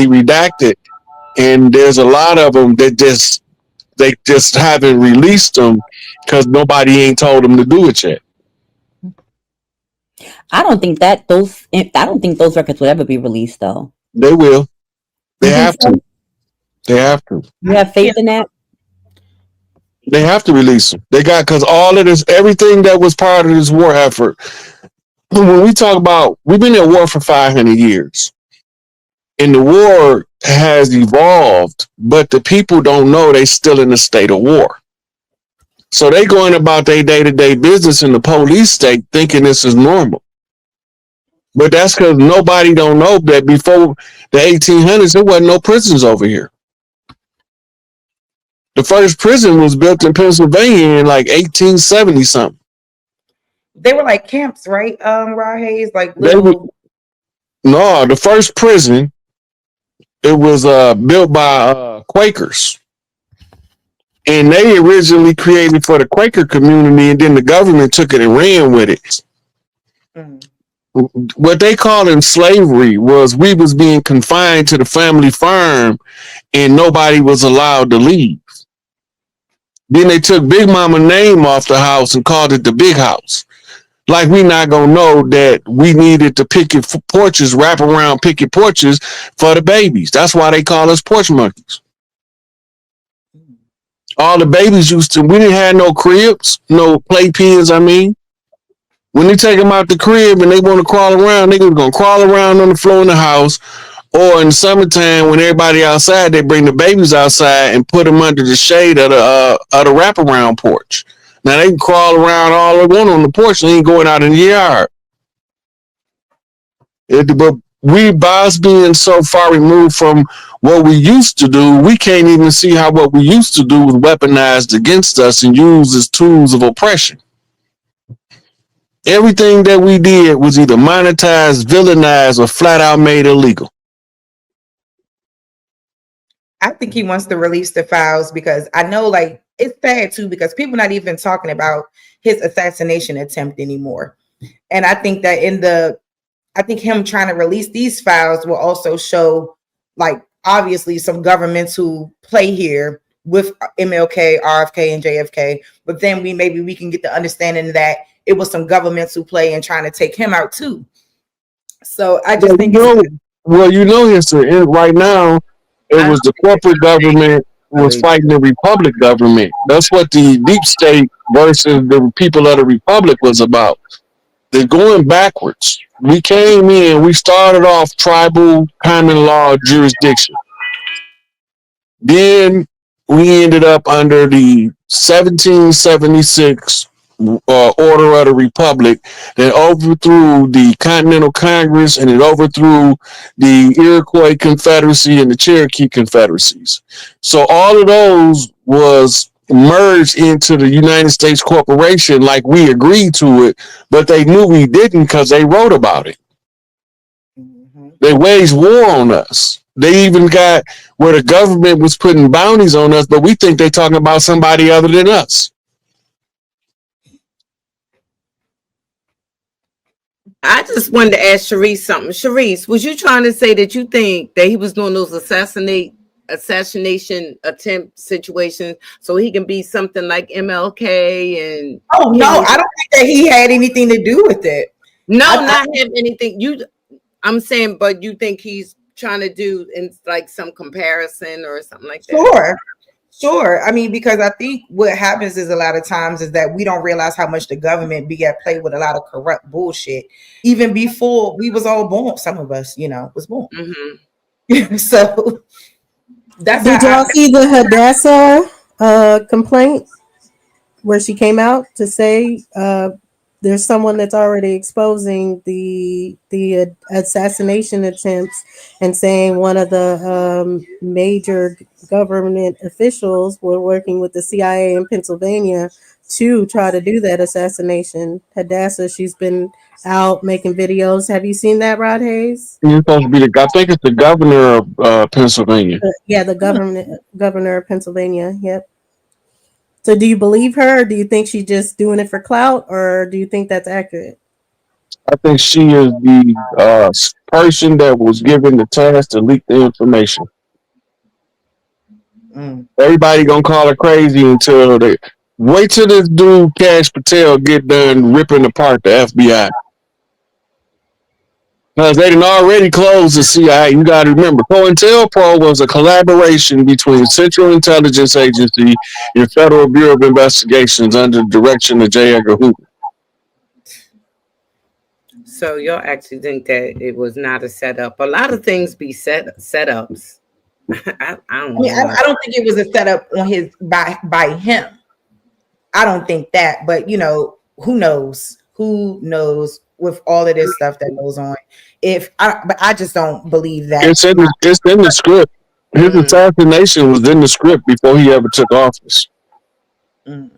redacted, and there's a lot of them that they just haven't released them because nobody ain't told them to do it yet. I don't think those records would ever be released, though. They will. They You think have so? to. They have to. You have faith in that? They have to release them. They got, because all of this, everything that was part of this war effort. When we talk about, we've been at war for 500 years, and the war has evolved, but the people don't know they still in a state of war. So they going about their day-to-day business in the police state thinking this is normal. But that's because nobody don't know that before the 1800s, there wasn't no prisons over here. The first prison was built in Pennsylvania in like 1870 something. They were like camps, right? Rod Hayes, like little. No, the first prison, it was built by Quakers. And they originally created for the Quaker community, and then the government took it and ran with it. What they call in slavery was we was being confined to the family farm and nobody was allowed to leave. Then they took Big Mama name off the house and called it the Big House. Like we not gonna know that we needed to picket porches, wrap around picket porches for the babies. That's why they call us porch monkeys. All the babies we didn't have no cribs, no playpens, I mean. When they take them out the crib and they want to crawl around, they gonna crawl around on the floor in the house. Or in the summertime, when everybody outside, they bring the babies outside and put them under the shade of the wraparound porch. Now they can crawl around all they want on the porch. They ain't going out in the yard. But we, by us being so far removed from what we used to do, we can't even see how what we used to do was weaponized against us and used as tools of oppression. Everything that we did was either monetized, villainized, or flat out made illegal. I think he wants to release the files because I know, like, it's sad too because people not even talking about his assassination attempt anymore. And I think that I think him trying to release these files will also show, like, obviously some governments who play here with MLK, RFK, and JFK. But then maybe we can get the understanding that it was some governments who play and trying to take him out too. So I just think history right now. It was the corporate government was fighting the republic government. That's what the deep state versus the people of the republic was about. They're going backwards. We came in, we started off tribal common law jurisdiction. Then we ended up under the 1776 order of the republic that overthrew the Continental Congress, and it overthrew the Iroquois Confederacy and the Cherokee Confederacies. So all of those was merged into the United States Corporation like we agreed to it, but they knew we didn't because they wrote about it. They waged war on us. They even got where the government was putting bounties on us, but we think they're talking about somebody other than us. I just wanted to ask Sharice something. Sharice, was you trying to say that you think that he was doing those assassination attempt situations so he can be something like MLK and? Oh no, I don't think that he had anything to do with it. No, not have anything. I'm saying, but you think he's trying to do in like some comparison or something like that? Sure. I mean, because I think what happens is a lot of times is that we don't realize how much the government be at play with a lot of corrupt bullshit. Even before we was all born, some of us, was born. Mm-hmm. So that's. Did y'all see the Hadassah complaint where she came out to say there's someone that's already exposing the assassination attempts and saying one of the major government officials were working with the CIA in Pennsylvania to try to do that assassination. Hadassah, she's been out making videos. Have you seen that, Rod Hayes? You're supposed to be I think it's the governor of Pennsylvania. The governor of Pennsylvania. Yep. So do you believe her, or do you think she's just doing it for clout, or do you think that's accurate? I think she is the person that was given the task to leak the information. Mm. Everybody gonna call her crazy until they wait till this dude Cash Patel get done ripping apart the FBI. Because they didn't already close the CIA. You got to remember, COINTELPRO was a collaboration between Central Intelligence Agency and Federal Bureau of Investigations under the direction of J. Edgar Hoover. So y'all actually think that it was not a setup? A lot of things be setups. I don't I know. don't think it was a setup on his by him. I don't think that, but you know, who knows? Who knows with all of this stuff that goes on? But I just don't believe that. It's in the script. His assassination was in the script before he ever took office. Mm.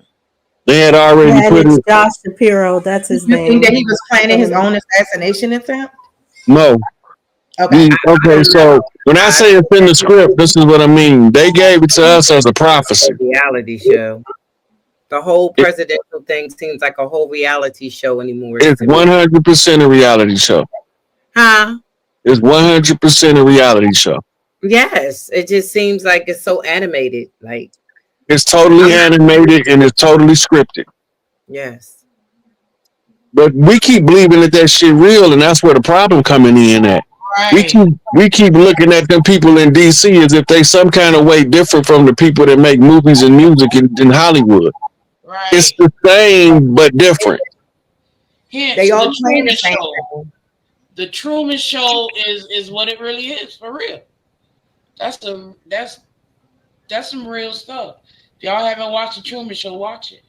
They had already And put it's it. Josh Shapiro. That's his You name. think that he was planning his own assassination attempt? No. Okay. Okay, so when I say it's in the script, this is what I mean. They gave it to us as a prophecy. Reality show. The whole presidential thing seems like a whole reality show anymore. It's 100% a reality show. Huh? It's 100% a reality show. Yes. It just seems like it's so animated. Like it's totally animated and it's totally scripted. Yes. But we keep believing that shit real, and that's where the problem coming in at. Right. We keep looking at them people in DC as if they some kind of way different from the people that make movies and music in Hollywood. Right. It's the same but different. Hence, They all the playing the Truman same Show. thing. The Truman Show is what it really is for real. That's some real stuff. If y'all haven't watched the Truman Show, watch it.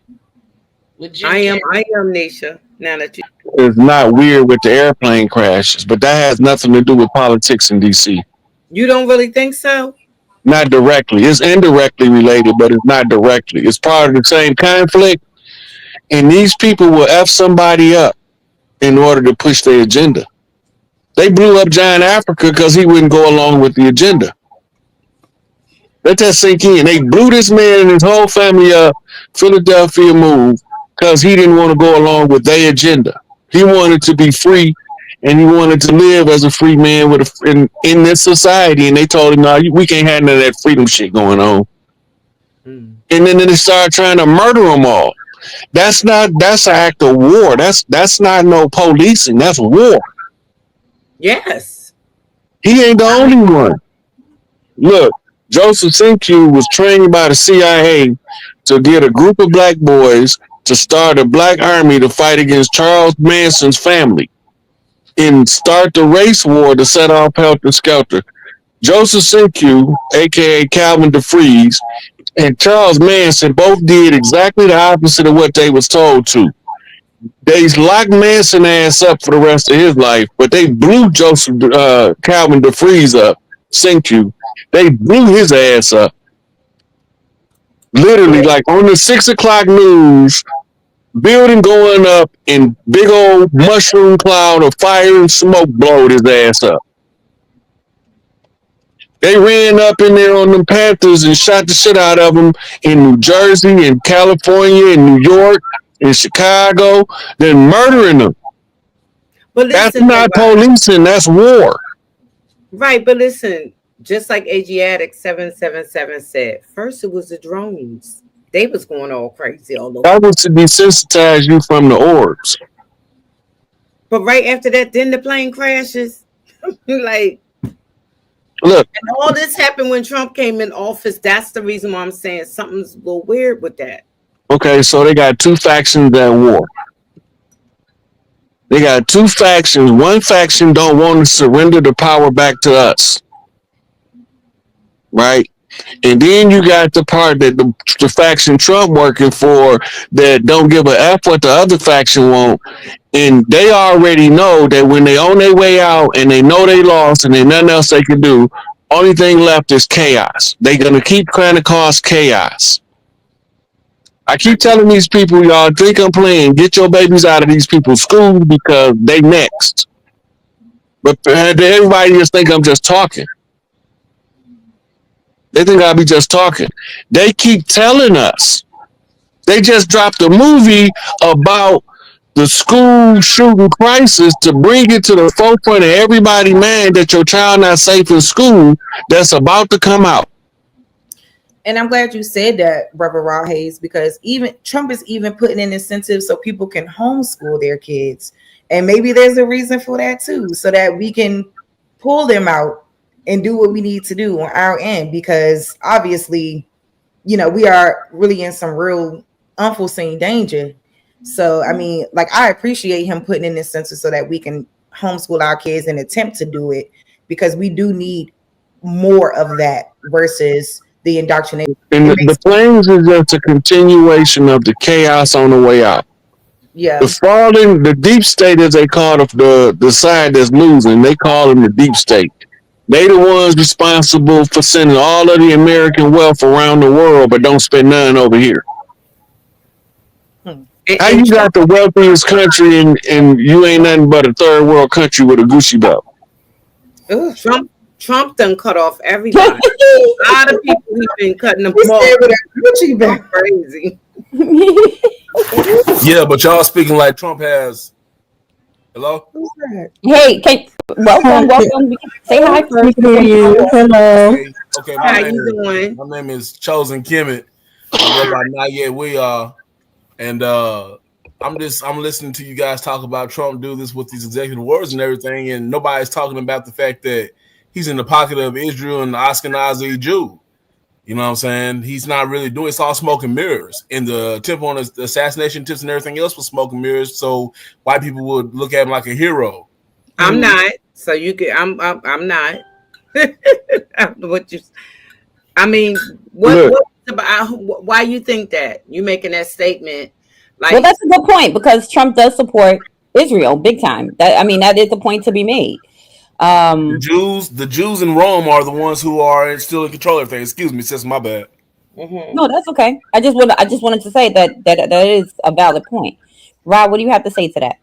With Jim I am Carrey. Nisha. Now that you It's not weird with the airplane crashes, but that has nothing to do with politics in DC. don't really think so? Not directly. It's indirectly related, but it's not directly. It's part of the same conflict, and these people will F somebody up in order to push their agenda. They blew up John Africa because he wouldn't go along with the agenda. Let that sink in. They blew this man and his whole family up, Philadelphia move, because he didn't want to go along with their agenda. He wanted to be free, and he wanted to live as a free man in this society. And they told him, "No, we can't have none of that freedom shit going on." And then they started trying to murder them all. That's an act of war. That's not no policing. That's war. Yes. He ain't the only one. Look, Joseph Sinque was trained by the CIA to get a group of black boys to start a black army to fight against Charles Manson's family and start the race war to set off Helter Skelter. Joseph Sinque, aka Calvin DeFries, and Charles Manson both did exactly the opposite of what they was told to. They locked Manson ass up for the rest of his life, but they blew Calvin DeFries up, Sinque. They blew his ass up. Literally, like on the 6 o'clock news, building going up and big old mushroom cloud of fire and smoke blowed his ass up. They ran up in there on them Panthers and shot the shit out of them in New Jersey, in California, in New York, in Chicago, then murdering them. But That's listen, not policing, that's war. right, but listen, just like Asiatic 777 said, first it was the drones. They was going all crazy all over. That was to desensitize you from the orbs. But right after that, then the plane crashes. Like, look, and all this happened when Trump came in office. That's the reason why I'm saying something's a little weird with that. Okay, so they got two factions at war. They got two factions. One faction don't want to surrender the power back to us. Right? And then you got the part that the faction Trump working for that don't give a F what the other faction want. And they already know that when they on their way out and they know they lost and there's nothing else they can do, only thing left is chaos. They're going to keep trying to cause chaos. I keep telling these people, y'all think I'm playing, get your babies out of these people's schools because they next. But everybody just think I'm just talking. They think I'll be just talking. They keep telling us. They just dropped a movie about the school shooting crisis to bring it to the forefront of everybody's mind that your child not safe in school that's about to come out. And I'm glad you said that, Brother Raw Hayes, because even Trump is even putting in incentives so people can homeschool their kids. And maybe there's a reason for that too, so that we can pull them out and do what we need to do on our end, because obviously, we are really in some real unforeseen danger. So, I mean, like, I appreciate him putting in incentives so that we can homeschool our kids and attempt to do it, because we do need more of that versus the indoctrination. And the planes is just a continuation of the chaos on the way out. Yeah. The deep state, as they call the side that's losing, they call them the deep state. They the ones responsible for sending all of the American wealth around the world, but don't spend none over here. How you got the wealthiest country and you ain't nothing but a third world country with a Gucci belt? Trump done cut off everybody. A lot of people he's been cutting them off. Gucci belt. Crazy. Yeah, but y'all speaking like Trump has. Hello? Who's that? Hey, welcome. Say hi first. Hello. Okay, How you doing? My name is Chosen Kemet. I go by Not Yet We Are. And I'm listening to you guys talk about Trump do this with these executive orders and everything, and nobody's talking about the fact that he's in the pocket of Israel and the Ashkenazi Jew. You know what I'm saying? He's not really doing, it's all smoke and mirrors. And the attempt on the assassination tips and everything else was smoke and mirrors, so white people would look at him like a hero. I'm not. So you can. I'm not. What you? I mean, what about? Why you think that you making that statement? Like, well, that's a good point, because Trump does support Israel big time. That is a point to be made. The Jews in Rome are the ones who are still in control of everything. Excuse me, sis, my bad. No, that's okay. I just wanted to say that is a valid point. Rob, what do you have to say to that?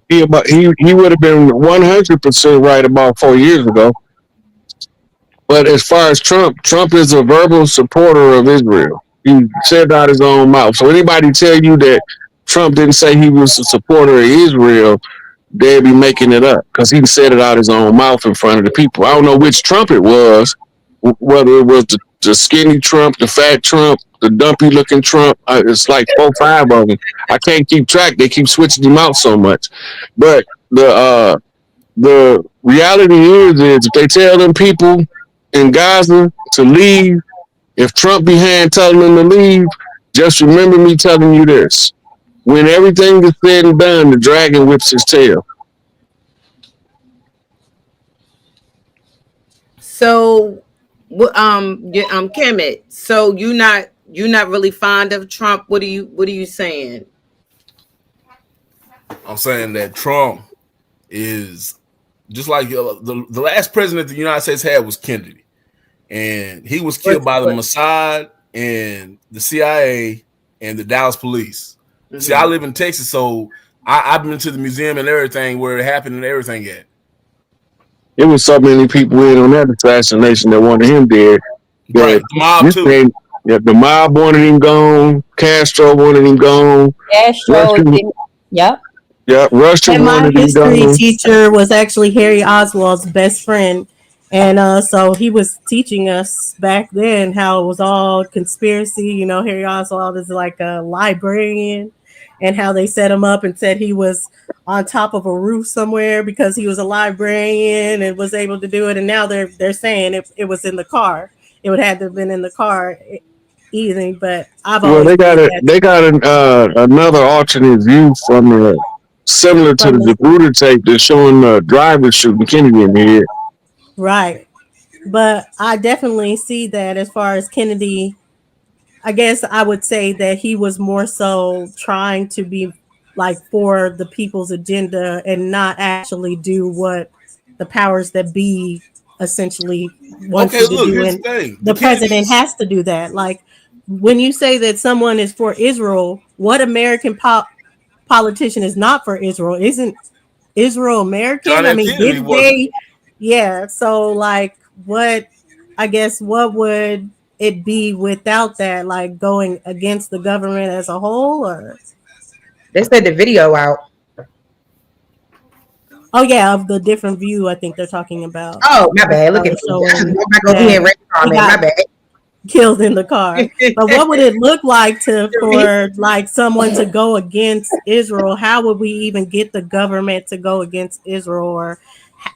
He would have been 100% right about 4 years ago. But as far as Trump is a verbal supporter of Israel. He said out his own mouth. So anybody tell you that Trump didn't say he was a supporter of Israel, they'd be making it up, because he said it out his own mouth in front of the people. I don't know which Trump it was, whether it was the skinny Trump, the fat Trump, the dumpy looking Trump. It's like 4, 5 of them. I can't keep track. They keep switching them out so much. But the reality is if they tell them people in Gaza to leave, if Trump behind telling them to leave, just remember me telling you this. When everything is said and done, the dragon whips his tail. so, Kemet. So you're not really fond of Trump. What are you saying? I'm saying that Trump is just like the last president the United States had was Kennedy, and he was killed by the Mossad and the CIA and the Dallas police. Mm-hmm. See, I live in Texas, so I've been to the museum and everything where it happened and everything at. It was so many people in on that assassination that wanted him dead. Right, the mob too. The mob wanted him gone. Castro wanted him gone. Yep. Yeah, Russia and my wanted him gone. history teacher was actually Harry Oswald's best friend. And so he was teaching us back then how it was all conspiracy. You know, Harry Oswald is like a librarian, and how they set him up and said he was on top of a roof somewhere because he was a librarian and was able to do it. And now they're saying it was in the car. It would have to have been in the car easy, but I've always they got another alternate view from similar to the Zapruder tape that's showing the driver shooting Kennedy in the head. Right. But I definitely see that as far as Kennedy, I guess I would say that he was more so trying to be like for the people's agenda and not actually do what the powers that be essentially want you to do. And the president has to do that. Like when you say that someone is for Israel, what American politician is not for Israel? Isn't Israel American? John I mean, did they? Yeah. So like what would it be without that, like going against the government as a whole? Or They said the video out. Oh yeah, of the different view. I think they're talking about. Oh, my bad. Look at me. I just Showing go back over here and read the comment. My bad. killed in the car. But what would it look like for like someone to go against Israel? How would we even get the government to go against Israel? Or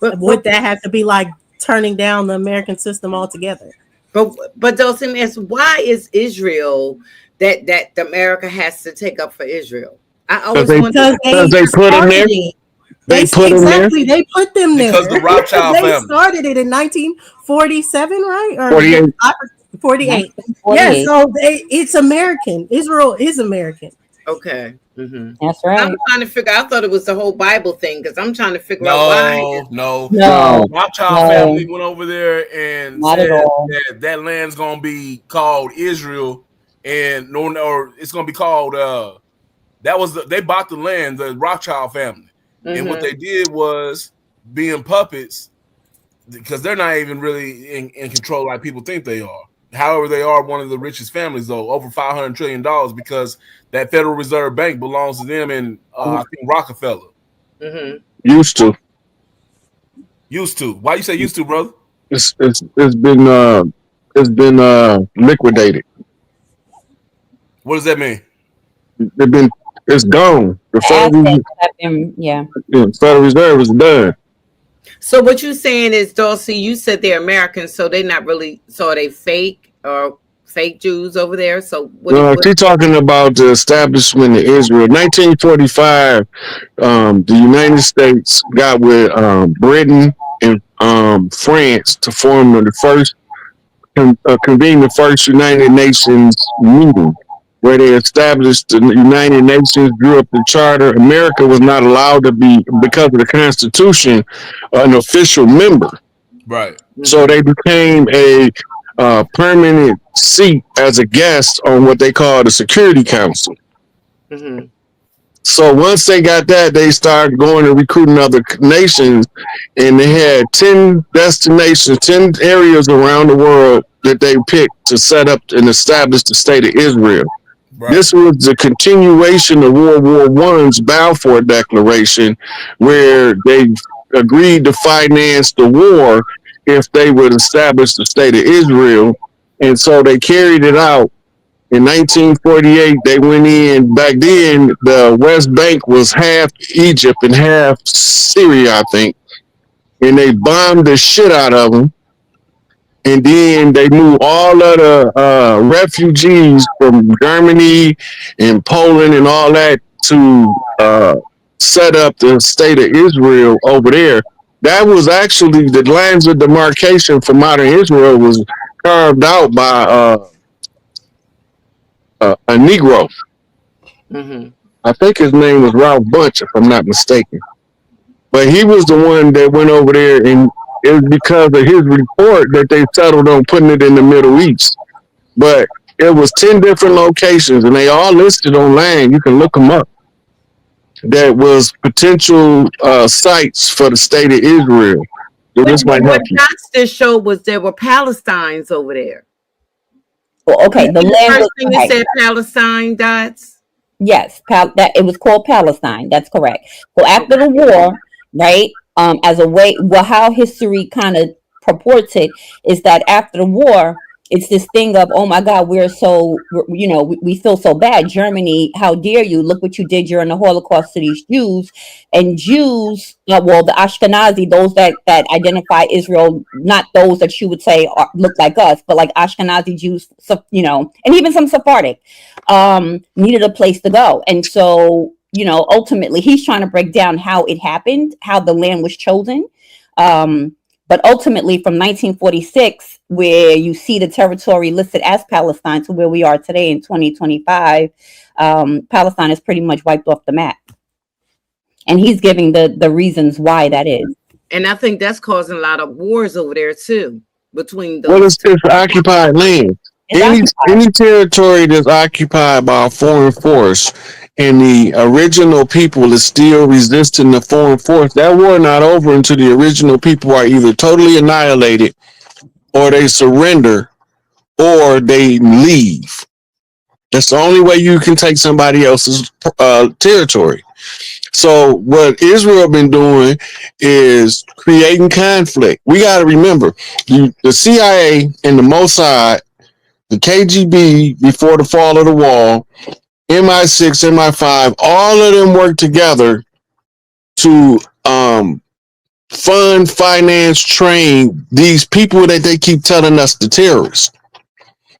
would that have to be like turning down the American system altogether? But those things, why is Israel that America has to take up for Israel? I always wonder because they put them there. They put them there. They put them there because the Rothschild they family started it in 1947, right? Or 48. 48. Yeah, so it's American. Israel is American. Okay. Mm-hmm. That's right. I'm trying to figure. I thought it was the whole Bible thing because I'm trying to figure out why. No. No. Rothschild family went over there and Not said at all. that land's gonna be called Israel, and or it's gonna be called. They bought the land, the Rothschild family, and what they did was being puppets because they're not even really in control like people think they are. However, they are one of the richest families, though, over $500 trillion, because that Federal Reserve Bank belongs to them and I think Rockefeller. Used to. Why you say used to, brother? It's been liquidated. What does that mean? It's gone. The Federal Reserve is done. So what you're saying is, Dulcie, you said they're Americans, so they're not really. So are they fake or fake Jews over there? So she's talking about the establishment of Israel. 1945, the United States got with Britain and France to form the first, convene the first United Nations meeting, where they established the United Nations, drew up the charter. America was not allowed to be, because of the Constitution, an official member. Right. So they became a permanent seat as a guest on what they call the Security Council. So once they got that, they started going and recruiting other nations, and they had 10 destinations, 10 areas around the world that they picked to set up and establish the state of Israel. Right. This was the continuation of World War I's Balfour Declaration, where they agreed to finance the war if they would establish the state of Israel. And so they carried it out. In 1948, they went in. Back then, the West Bank was half Egypt and half Syria, I think. And they bombed the shit out of them. And then they moved all of the refugees from Germany and Poland and all that to set up the state of Israel over there. That was actually the lines of demarcation for modern Israel was carved out by a Negro. I think his name was Ralph Bunch, if I'm not mistaken. But he was the one that went over there, and it was because of his report that they settled on putting it in the Middle East. But it was 10 different locations, and they all listed online. You can look them up. That was potential sites for the state of Israel. So this might help you. What this showed was there were Palestinians over there. Well, okay, the land first was thing it said Palestine, Dots. Yes, that it was called Palestine. That's correct. So after the war, right? As a way, well, how history kind of purports it is that after the war, it's this thing of, oh my God, we feel so bad. Germany, how dare you? Look what you did during the Holocaust to these Jews. And Jews, the Ashkenazi, those that identify Israel, not those that you would say look like us, but like Ashkenazi Jews, and even some Sephardic, needed a place to go. And so, ultimately, he's trying to break down how it happened, how the land was chosen. But ultimately, from 1946, where you see the territory listed as Palestine, to where we are today in 2025, Palestine is pretty much wiped off the map. And he's giving the reasons why that is. And I think that's causing a lot of wars over there, too, between those. Well, it's occupied land. Any territory that's occupied by a foreign force and the original people is still resisting the foreign force, that war not over until the original people are either totally annihilated or they surrender or they leave. That's the only way you can take somebody else's territory. So what Israel been doing is creating conflict. We got to remember, the CIA and the Mossad, the KGB before the fall of the wall, MI6, MI5, all of them work together to fund, finance, train these people that they keep telling us the terrorists.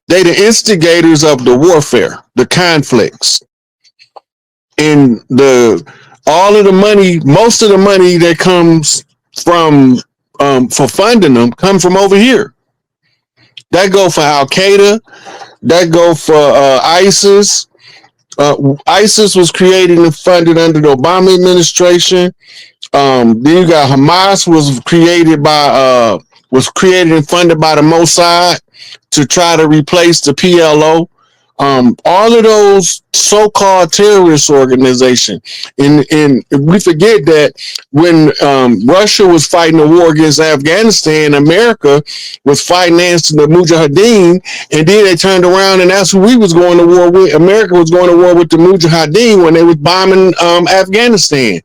They the instigators of the warfare, the conflicts. And all of the money, most of the money that comes from for funding them come from over here. That go for Al Qaeda, that go for ISIS. ISIS was created and funded under the Obama administration. Then you got Hamas was created and funded by the Mossad to try to replace the PLO. All of those so-called terrorist organizations, and we forget that when Russia was fighting the war against Afghanistan, America was financing the Mujahideen, and then they turned around and that's who we was going to war with. America was going to war with the Mujahideen when they was bombing Afghanistan.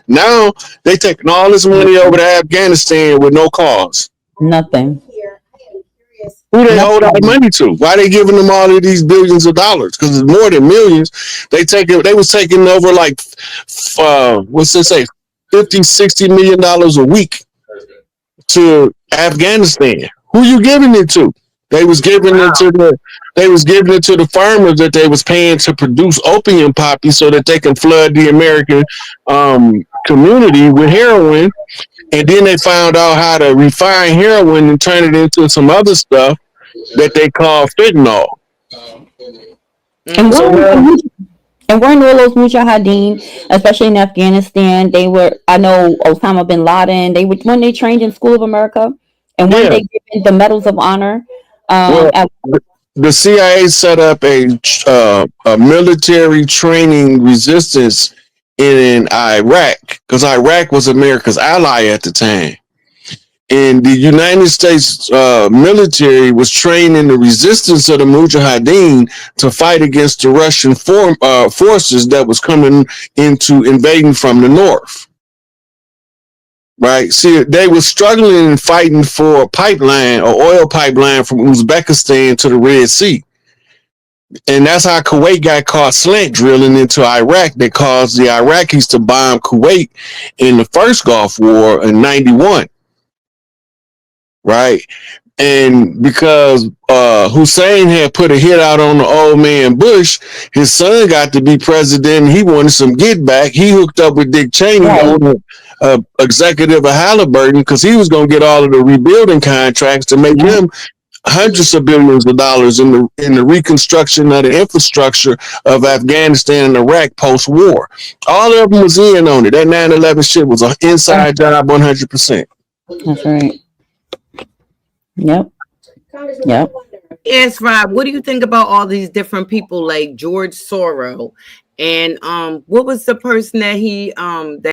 Now they taking all this money over to Afghanistan with no cause. Nothing. Who they owe that money to? Why they giving them all of these billions of dollars? Because it's more than millions. They was taking over like what's it say, $50-60 million a week to Afghanistan. Who you giving it to? They was giving it to the farmers that they was paying to produce opium poppy so that they can flood the American community with heroin. And then they found out how to refine heroin and turn it into some other stuff that they call fentanyl. And weren't all those Mujahideen, especially in Afghanistan, I know Osama bin Laden, when they trained in School of America, and when they given the medals of honor. The CIA set up a military training resistance in Iraq, because Iraq was America's ally at the time. And the United States military was training the resistance of the Mujahideen to fight against the Russian forces that was coming into invading from the north. Right? See, they were struggling and fighting for a pipeline, or oil pipeline from Uzbekistan to the Red Sea. And that's how Kuwait got caught slant drilling into Iraq. That caused the Iraqis to bomb Kuwait in the first Gulf War in 91. Right? And because Hussein had put a hit out on the old man Bush, his son got to be president. He wanted some get back. He hooked up with Dick Cheney, executive of Halliburton, because he was going to get all of the rebuilding contracts to make them hundreds of billions of dollars in the reconstruction of the infrastructure of Afghanistan and Iraq post-war. All of them was in on it. That 9/11 shit was an inside job 100%. That's right. Yep. Yes, Rob, what do you think about all these different people like George Soros? And what was the person that he